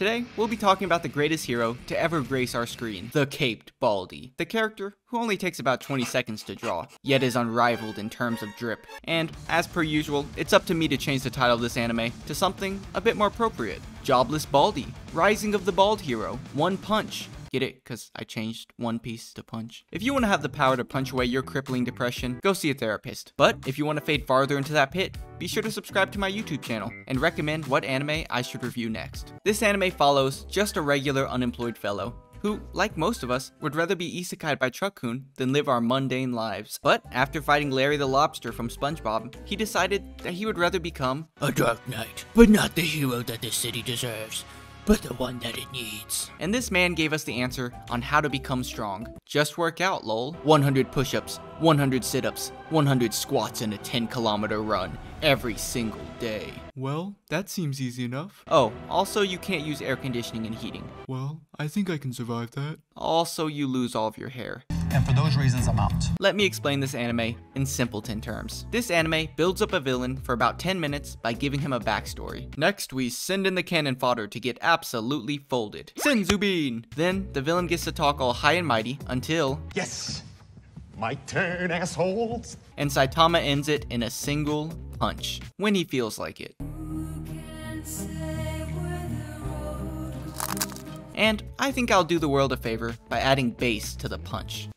Today, we'll be talking about the greatest hero to ever grace our screen, the Caped Baldy. The character who only takes about 20 seconds to draw, yet is unrivaled in terms of drip. And, as per usual, it's up to me to change the title of this anime to something a bit more appropriate. Jobless Baldy, Rising of the Bald Hero, One Punch. Get it? Because I changed One Piece to Punch. If you want to have the power to punch away your crippling depression, go see a therapist. But if you want to fade farther into that pit, be sure to subscribe to my YouTube channel and recommend what anime I should review next. This anime follows just a regular unemployed fellow who, like most of us, would rather be isekai'd by Truck-kun than live our mundane lives. But after fighting Larry the Lobster from SpongeBob, he decided that he would rather become a Dark Knight, but not the hero that the city deserves, but the one that it needs. And this man gave us the answer on how to become strong. Just work out, lol. 100 push-ups, 100 sit-ups, 100 squats, and a 10-kilometer run every single day. Well, that seems easy enough. Oh, also you can't use air conditioning and heating. Well, I think I can survive that. Also, you lose all of your hair. And for those reasons, I'm out. Let me explain this anime in simpleton terms. This anime builds up a villain for about 10 minutes by giving him a backstory. Next, we send in the cannon fodder to get absolutely folded. Senzubin! Then, the villain gets to talk all high and mighty until... Yes! My turn, assholes! And Saitama ends it in a single punch, when he feels like it. And I think I'll do the world a favor by adding bass to the punch.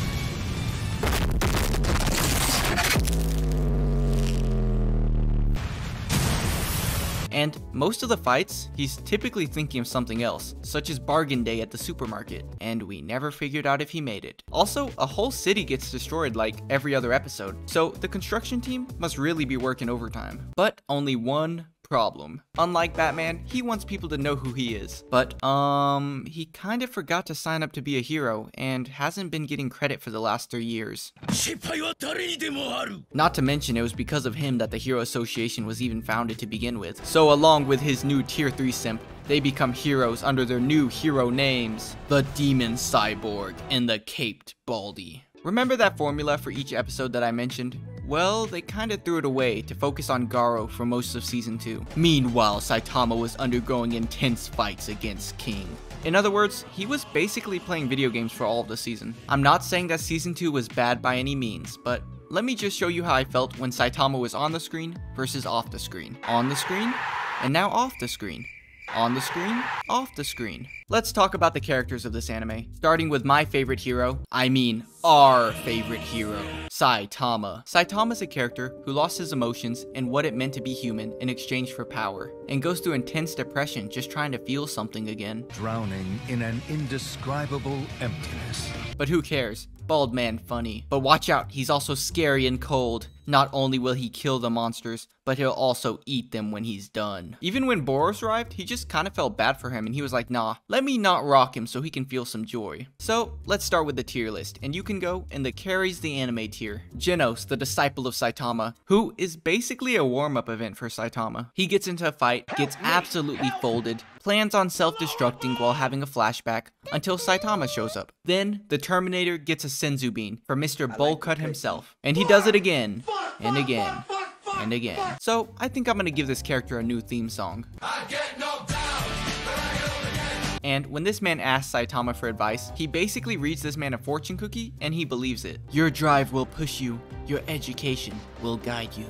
And most of the fights, he's typically thinking of something else, such as bargain day at the supermarket, and we never figured out if he made it. Also, a whole city gets destroyed like every other episode, so the construction team must really be working overtime. But only one problem. Unlike Batman, he wants people to know who he is. But, he kind of forgot to sign up to be a hero, and hasn't been getting credit for the last 3 years. Not to mention, it was because of him that the Hero Association was even founded to begin with. So along with his new Tier 3 simp, they become heroes under their new hero names, the Demon Cyborg and the Caped Baldy. Remember that formula for each episode that I mentioned? Well, they kinda threw it away to focus on Garou for most of Season 2. Meanwhile, Saitama was undergoing intense fights against King. In other words, he was basically playing video games for all of the season. I'm not saying that Season 2 was bad by any means, but let me just show you how I felt when Saitama was on the screen versus off the screen. On the screen, and now off the screen. On the screen, off the screen. Let's talk about the characters of this anime, starting with my favorite hero, our favorite hero, Saitama. Saitama's a character who lost his emotions and what it meant to be human in exchange for power, and goes through intense depression just trying to feel something again. Drowning in an indescribable emptiness. But who cares? Bald man funny. But watch out, he's also scary and cold. Not only will he kill the monsters, but he'll also eat them when he's done. Even when Boros arrived, he just kind of felt bad for him and he was like, nah, let me not rock him so he can feel some joy. So, let's start with the tier list, and you can go in the carries the anime tier. Genos, the disciple of Saitama, who is basically a warm-up event for Saitama. He gets into a fight, gets absolutely folded, plans on self-destructing while having a flashback, until Saitama shows up. Then, the Terminator gets a Senzubin from Mr. Bullcut himself, and he does it again, and again, and again. So, I think I'm gonna give this character a new theme song. And when this man asks Saitama for advice, he basically reads this man a fortune cookie, and he believes it. Your drive will push you, your education will guide you.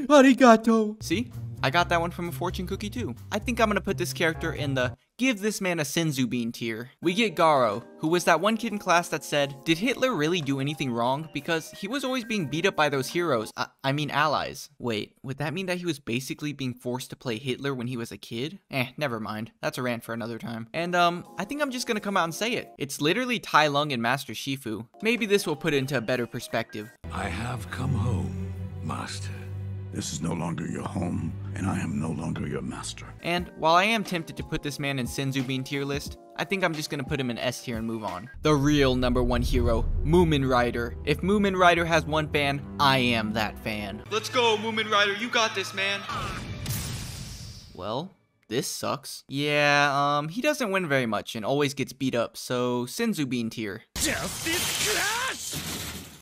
Arigato! See? I got that one from a fortune cookie too. I think I'm gonna put this character in the give this man a Senzubin tier. We get Garou, who was that one kid in class that said, did Hitler really do anything wrong? Because he was always being beat up by those heroes, I mean allies. Wait, would that mean that he was basically being forced to play Hitler when he was a kid? Never mind. That's a rant for another time. And I think I'm just gonna come out and say it. It's literally Tai Lung and Master Shifu. Maybe this will put it into a better perspective. I have come home, Master. This is no longer your home, and I am no longer your master. And while I am tempted to put this man in Senzubin tier list, I think I'm just gonna put him in S tier and move on. The real #1 hero, Mumen Rider. If Mumen Rider has one fan, I am that fan. Let's go, Mumen Rider, you got this, man. Well, this sucks. Yeah, he doesn't win very much and always gets beat up, so Senzubin tier.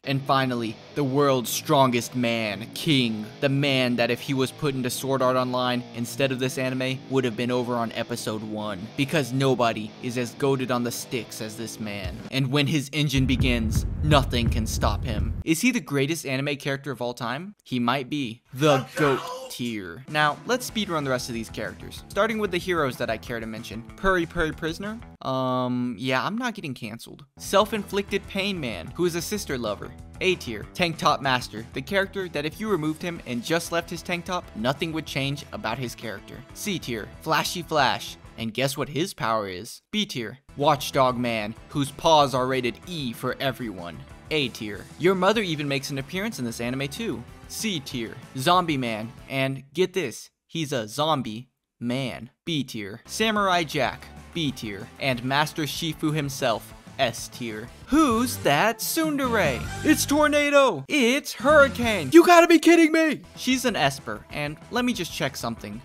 And finally, the world's strongest man, King. The man that if he was put into Sword Art Online instead of this anime would have been over on episode 1. Because nobody is as goated on the sticks as this man. And when his engine begins, nothing can stop him. Is he the greatest anime character of all time? He might be. The GOAT tier. Now, let's speedrun the rest of these characters. Starting with the heroes that I care to mention. Puri Prisoner? Yeah, I'm not getting canceled. Self-inflicted Pain Man, who is a sister lover. A tier. Tank Top Master, the character that if you removed him and just left his tank top, nothing would change about his character. C tier. Flashy Flash. And guess what his power is? B tier. Watchdog Man, whose paws are rated E for everyone. A tier. Your mother even makes an appearance in this anime too. C tier. Zombie Man, and get this, he's a zombie man. B tier. Samurai Jack, B tier. And Master Shifu himself, S tier. Who's that tsundere? It's Tornado! It's Hurricane! You gotta be kidding me! She's an Esper, and let me just check something.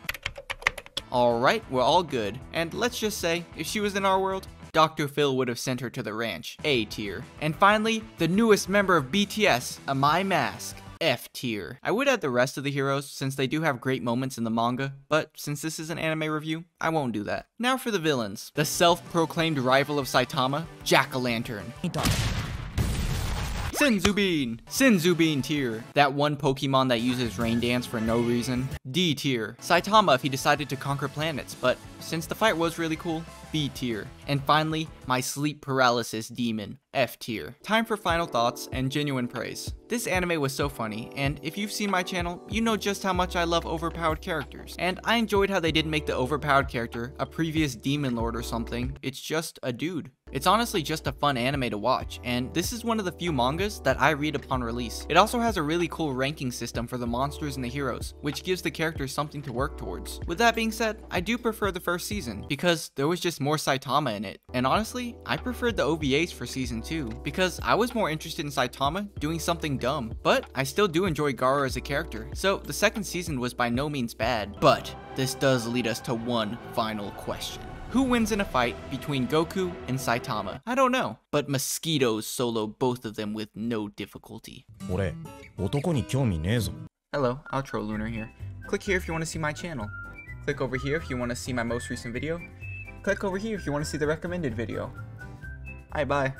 Alright, we're all good. And let's just say, if she was in our world, Dr. Phil would have sent her to the ranch. A tier. And finally, the newest member of BTS, Amai Mask. F tier. I would add the rest of the heroes since they do have great moments in the manga, but since this is an anime review, I won't do that. Now for the villains. The self-proclaimed rival of Saitama, Jack-o'-lantern. Senzubin! Senzubin tier. That one Pokemon that uses Rain Dance for no reason. D tier. Saitama if he decided to conquer planets, but since the fight was really cool, B tier. And finally, my sleep paralysis demon, F tier. Time for final thoughts and genuine praise. This anime was so funny, and if you've seen my channel, you know just how much I love overpowered characters. And I enjoyed how they didn't make the overpowered character a previous demon lord or something, it's just a dude. It's honestly just a fun anime to watch, and this is one of the few mangas that I read upon release. It also has a really cool ranking system for the monsters and the heroes, which gives the characters something to work towards. With that being said, I do prefer the first season, because there was just more Saitama in it. And honestly, I preferred the OVAs for season 2, because I was more interested in Saitama doing something dumb. But I still do enjoy Garou as a character, so the second season was by no means bad. But this does lead us to one final question. Who wins in a fight between Goku and Saitama? I don't know, but mosquitoes solo both of them with no difficulty. Hello, Outro Lunar here. Click here if you want to see my channel. Click over here if you want to see my most recent video. Click over here if you want to see the recommended video. Alright, bye.